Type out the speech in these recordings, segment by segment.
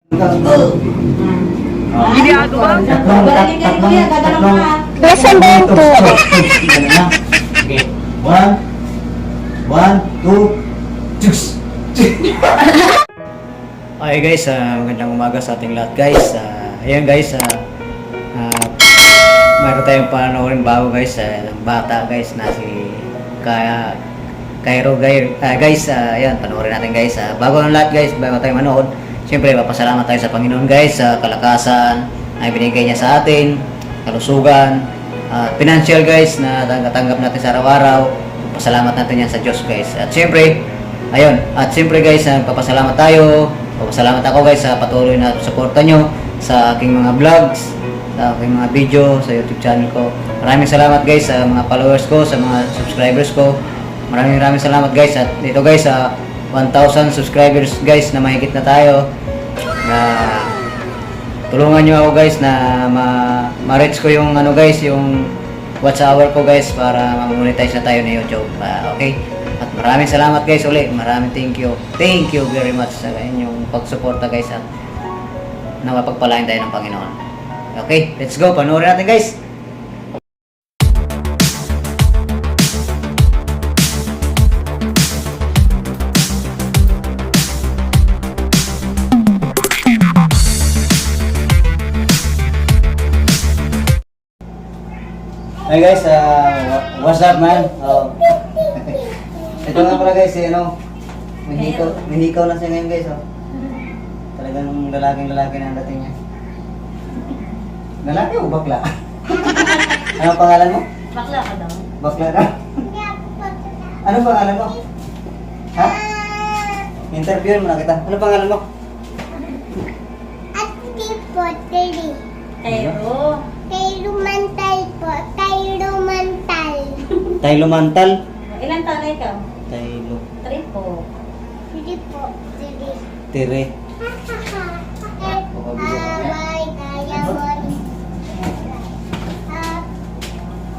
Ginagawa? Babalikin ka ni Kuya, gagalong ka. Nasaan ba yung tuwa? Okay. 1, 2, 6. Okay guys, magandang umaga sa ating lahat guys. Ayan guys, mayroon tayong panoorin bago guys, bata guys na si Cairo guys. Ayan, panoorin natin guys. Bago ng lahat guys, bago tayo manood, siyempre papasalamat tayo sa Panginoon guys sa kalakasan na binigay niya sa atin, kalusugan, financial guys na tanggap natin sa araw-araw. Pasalamat natin yan sa Diyos guys. At siyempre, ayun, at siyempre guys, papasalamat tayo. Papasalamat ako guys sa patuloy na suporta nyo sa aking mga vlogs, sa aking mga video, sa YouTube channel ko. Maraming salamat guys sa mga followers ko, sa mga subscribers ko. Maraming salamat guys. At dito guys, sa 1,000 subscribers guys na mahigit na tayo. Tulungan nyo ako guys na ma-reach ko yung ano guys, yung watch hour ko guys para ma-monetize na tayo na YouTube. Okay? At maraming salamat guys ulit. Maraming thank you. Thank you very much sa inyong pagsuporta guys at napapagpalain tayo ng Panginoon. Okay, let's go. Panoorin natin guys. Hey guys, what's up man? Ito nga pala guys, nahikaw na siya ngayon guys. Talagang lalaki na ang dating niya. Lalaki o bakla? Anong pangalan mo? Bakla ka daw. Bakla ka? Anong pangalan mo? Ha? Interviewin mo na kita. Anong pangalan mo? Cairo. Taylo Mantal. Ilan taon na ikaw? Taylo. 3 po. Tire.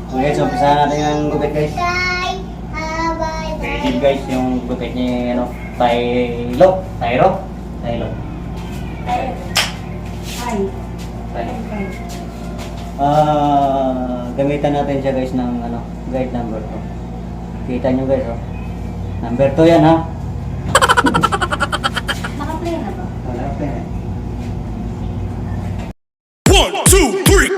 Okay, so umpisahan natin ang gupit guys. Legit guys, yung gupit niya Taylo. Tayro. Ay. Gamitan natin siya guys ng guide number 2. Kita nyo guys Number 2 yan ha. Naka-play na ba? Wala pa yan. 1, 2, 3.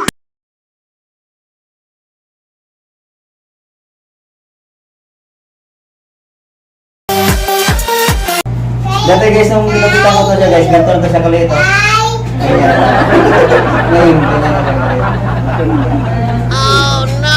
Dati guys, nung nilapitan ko to siya guys, ganito lang siya kalit Ngayon, ganyan lang siya kalit. Oh no!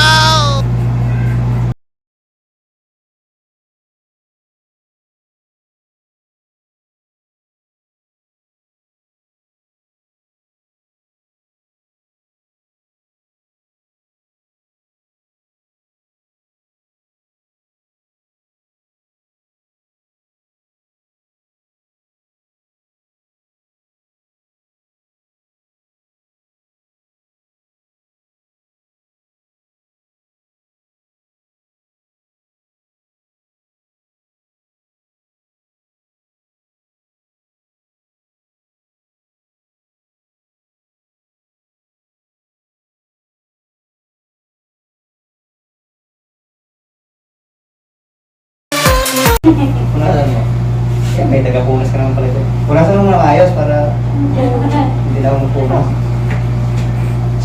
Punasan mo. Kaya may taga-punas ka naman pala ito. Punasan mo na ayos para hindi na ako punas.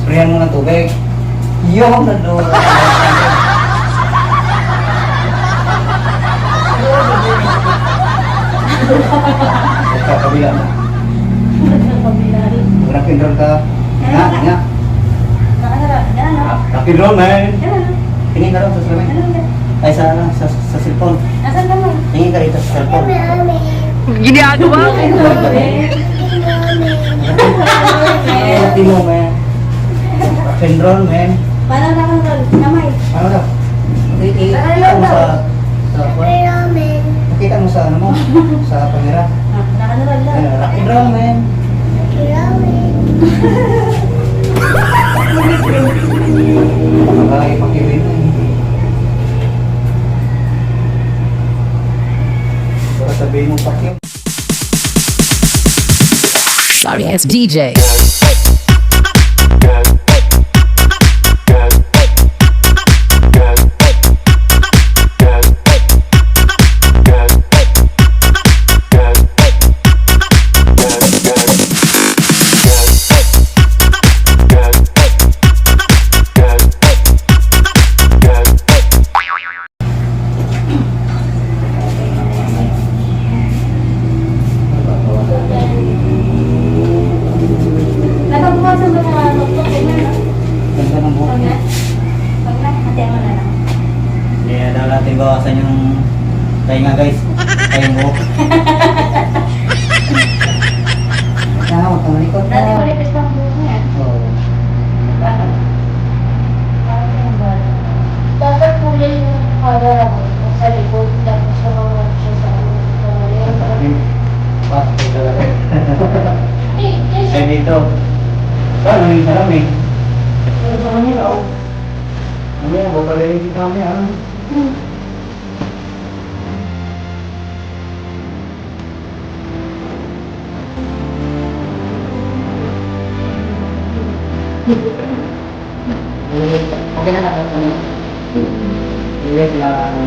Sprayan mo ng tubig. Yung nandun. Kabila mo. Rock and roll ka. Nga, nga. Rock and roll man. Tingin ka daw sa salamin. Ay, sa cellphone. Nasaan ka mo? Tingin ka rito sa cellphone. Ginagawa? Hindi mo, man. Rock and roll, man. Paano naka-roll? Namay. Ano daw? Nakita mo sa ano mo? Sa kamera. Naka-roll daw. Rock and roll, man. Baka ipakiwin mo. Baka sabihin mo pakyo. sorry ass DJ. Nakabukasan ba na doktor? Ganda ng buhok niya. Pag na, hati mo na lang. Kaya daw natin bawasan yung tainga guys. Tayong buhok. Tama, kamalikot Dati malipis lang buhok mo yan. Oo. Bakit? Bakit yung bala? Dapat kulay yung color ako sa likod, tapos sumawag siya sa Bakit talaga? Eh, yes. Ay dito. Paano yung marami? Sa kanila, oh. Ano, babalayin kita kami ah. Okay na lang. Iwit lang.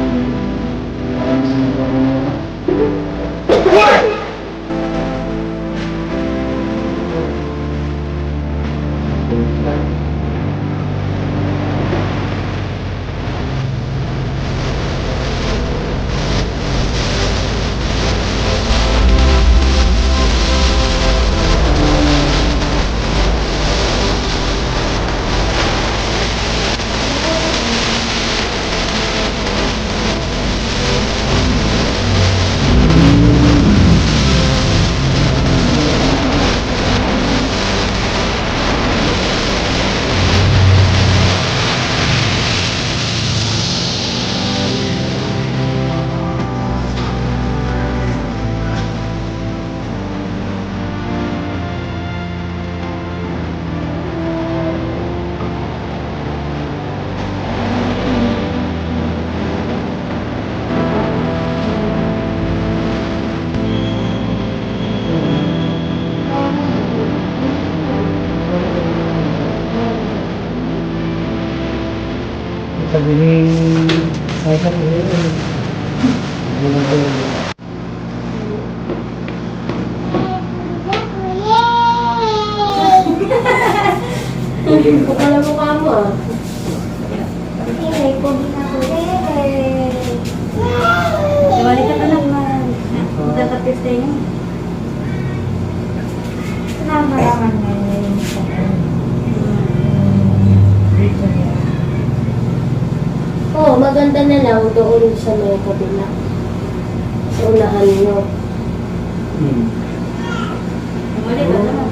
Sabihin, ay sabihin. Pukala mukha mo ah. Hey, pogi na ko. Hey! Balik ka lang man. Magtatapis tayo. Salamat naman ngayon. Oo, maganda na lang doon sa may kabila. Sa unahan nyo. Balik ka lang.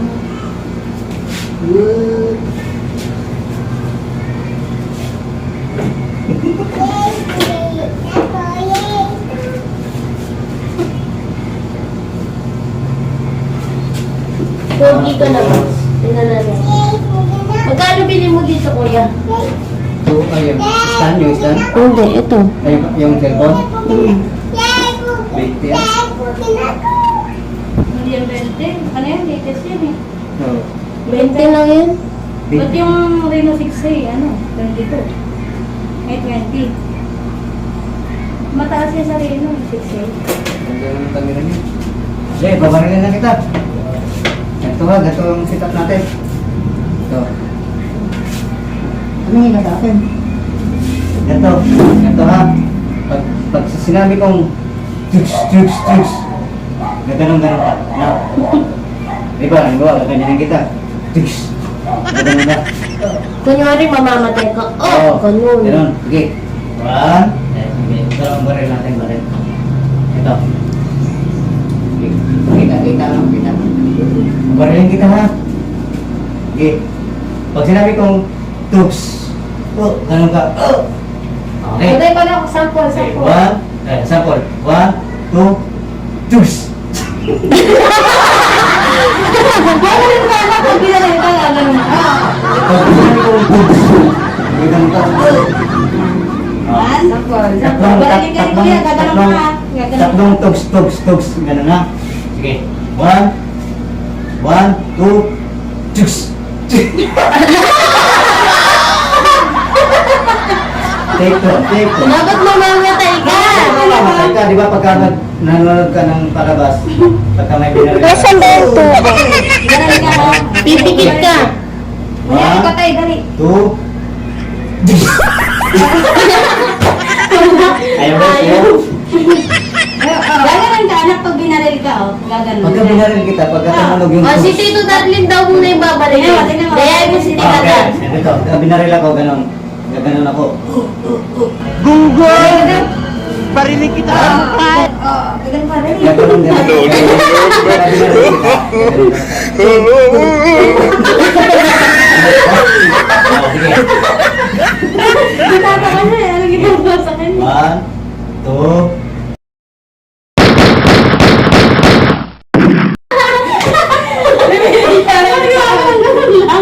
Pogi ka na boss. Tingnan natin. Magkano bili mo dito kuya? So, ayun. Stand yung stand? Hindi, ito. Ay, yung cellphone? 20 yan. Hindi yung 20. Ano yan? Latest yan eh. Oo. 20 lang yan. Ba't yung Reno 6A, ano? 22. Ay, 20. Mataas yan sa Reno, 6A. Ang gano'n ang kamera niya. Sige, babarilin na kita. Ito ha, ito ang setup natin. Ito. Ano yung sa akin? Ito ha. Pag sinabi kong juice. Gaganon ka. Now. Diba, halimbawa, gaganyanin kita. Juice. Gaganon ka. Kunyari mamamatay ka. Oh, ganun. Ganon. Sige. One. Sige. Ito ang baril natin, baril. Ito. Kita lang, kita. Barilin kita ha. Sige. Pag sinabi kong tooks. Oh, ganun ka. Oh. Okay. Patay pa lang, sample. Okay, sample. 1, 2, juice! Gano'n ka na, pag ginagawa ka, gano'n ka. Pag sinabi kong juice, ganun ka. Sample. Balik ka ni kuya, gano'n ka. Tatlong tugs, ganun na. Sige. 1, 2, 1, 2, 6. Take two, take two. Dapat mamamatay ka. Mamatay ka, di ba pagka nanonood ka ng palabas, pagka may binaril ka. Nasaan ba yung tubo? Dali ka ha. Pipikit ka. Dali ka tayo, dali. 2. Ayaw ba siya? Gaganan ka anak pag binaril ka oh. Gaganan. Pagka binaril kita, pagka tumunog yung Si Tito Darlene daw muna yung babalik. Tingnan mo. Kaya mo si Tita Okay, Dar. ito, pagka binaril ako, ganun. Gaganon ako. Parinig kita! Ganun pa rin. Gaganon din. Pagka binaril kita, gaganon ako. Sige. Matata ka na eh. Ano ginagawa sa kanya? 1, 2.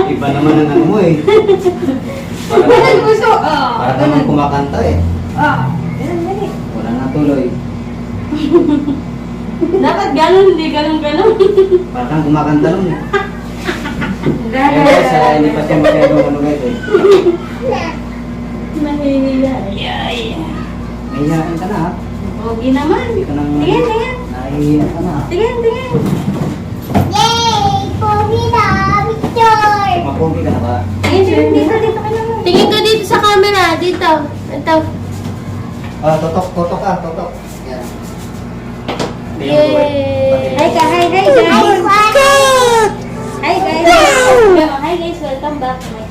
Iba naman ang ano mo eh. Ganun gusto. Para naman kumakanta eh. Ganun, dali. Wala na tuloy. Dapat ganun, hindi ganun. Para kang kumakanta nun eh. Ganun. Kaya guys, hindi pa siya masyadong ano guys eh. Nahihiya. Nahihiyain ka na ha. Pogi naman. Hindi ka nang... Tingin. Nahihiya ka na ha. Tingin. Yay! Pogi na! Picture! Mapogi ka na ba? Tingin, dito ka naman. Tingin ka dito sa camera. Dito. Ito. Ah, totok ah, totok. Yan. Yay! Hi guys. Hi guys. Hi guys, welcome back to my